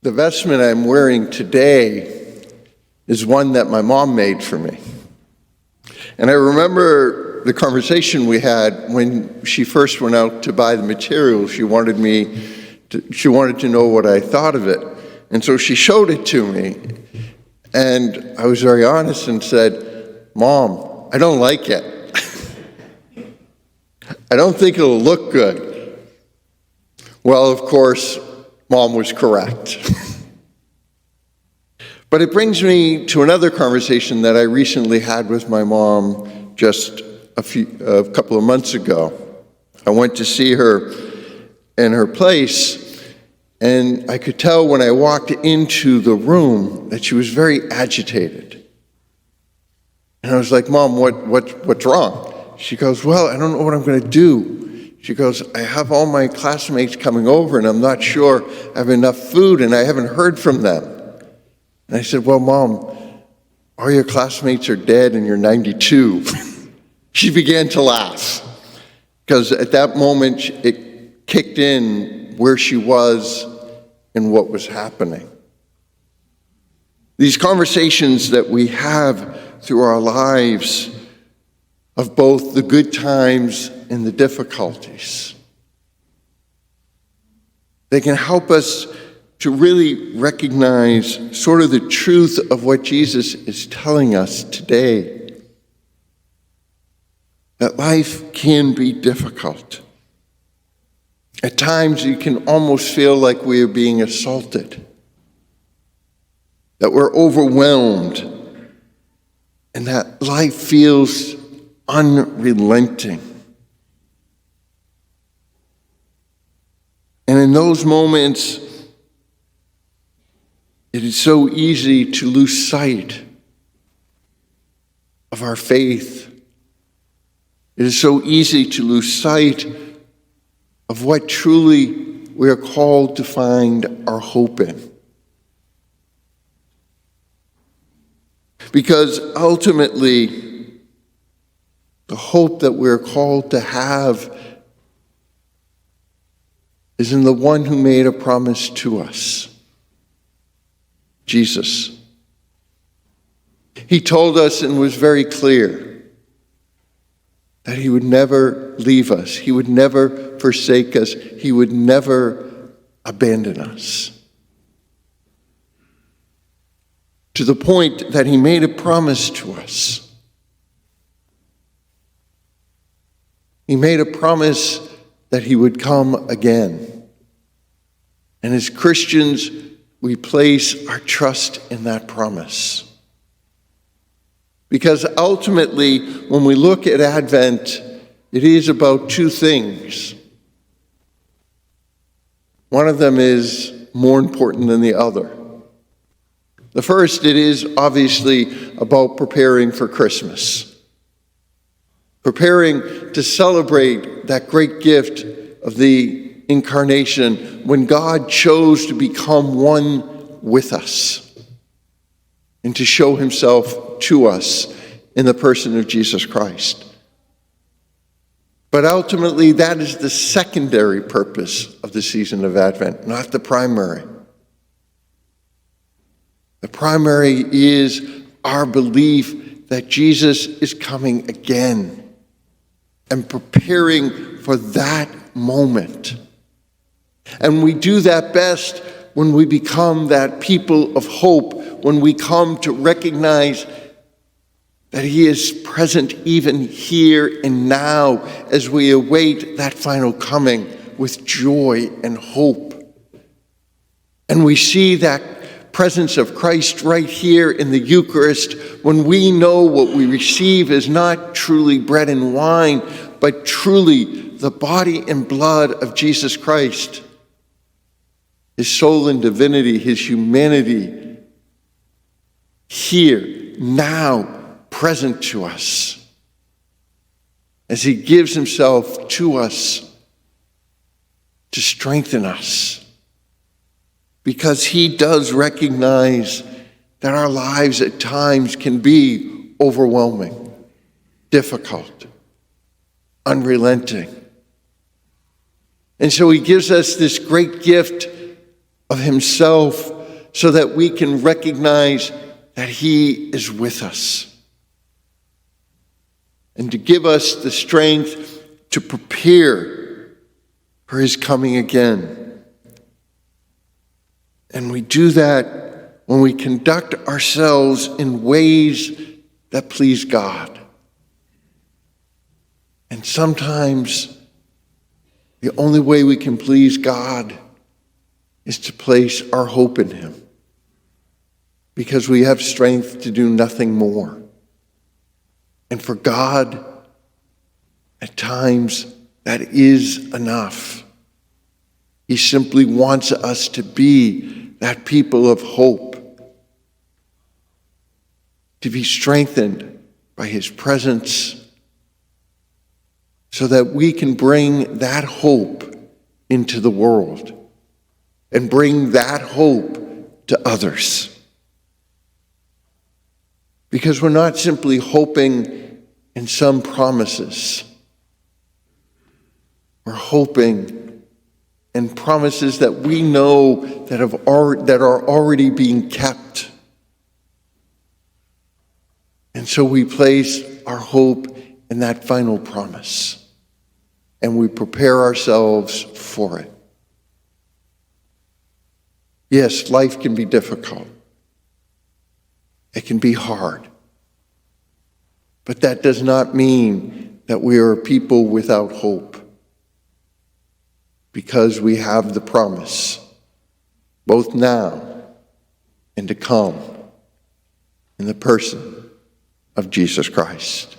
The vestment I'm wearing today is one that my mom made for me. And I remember the conversation we had when she first went out to buy the materials. She wanted to know what I thought of it. And so she showed it to me. And I was very honest and said, "Mom, I don't like it. I don't think it'll look good." Well, of course, Mom was correct. But it brings me to another conversation that I recently had with my mom just a couple of months ago. I went to see her in her place, and I could tell when I walked into the room that she was very agitated. And I was like, "Mom, what's wrong?" She goes, "Well, I don't know what I'm going to do." She goes, "I have all my classmates coming over, and I'm not sure I have enough food, and I haven't heard from them." And I said, "Well, Mom, all your classmates are dead, and you're 92. She began to laugh, because at that moment, it kicked in where she was and what was happening. These conversations that we have through our lives of both the good times and the difficulties, they can help us to really recognize sort of the truth of what Jesus is telling us today. That life can be difficult. At times you can almost feel like we are being assaulted, that we're overwhelmed, and that life feels unrelenting. And in those moments, it is so easy to lose sight of our faith. It is so easy to lose sight of what truly we are called to find our hope in. Because ultimately, the hope that we're called to have is in the one who made a promise to us, Jesus. He told us and was very clear that he would never leave us. He would never forsake us. He would never abandon us. To the point that he made a promise to us. He made a promise that he would come again. And as Christians, we place our trust in that promise. Because ultimately, when we look at Advent, it is about two things. One of them is more important than the other. The first, it is obviously about preparing for Christmas. Preparing to celebrate that great gift of the incarnation when God chose to become one with us and to show himself to us in the person of Jesus Christ. But ultimately, that is the secondary purpose of the season of Advent, not the primary. The primary is our belief that Jesus is coming again and preparing for that moment. And we do that best when we become that people of hope, when we come to recognize that he is present even here and now as we await that final coming with joy and hope. And we see that presence of Christ right here in the Eucharist when we know what we receive is not truly bread and wine, but truly the body and blood of Jesus Christ. His soul and divinity, his humanity, here, now, present to us, as he gives himself to us to strengthen us. Because he does recognize that our lives at times can be overwhelming, difficult, unrelenting. And so he gives us this great gift of himself so that we can recognize that he is with us, and to give us the strength to prepare for his coming again. And we do that when we conduct ourselves in ways that please God. And sometimes the only way we can please God is to place our hope in him, because we have strength to do nothing more. And for God, at times, that is enough. He simply wants us to be that people of hope, to be strengthened by his presence, so that we can bring that hope into the world and bring that hope to others. Because we're not simply hoping in some promises. We're hoping in promises that we know that are already being kept. And so we place our hope in that final promise, and we prepare ourselves for it. Yes, life can be difficult. It can be hard. But that does not mean that we are people without hope, because we have the promise, both now and to come, in the person of Jesus Christ.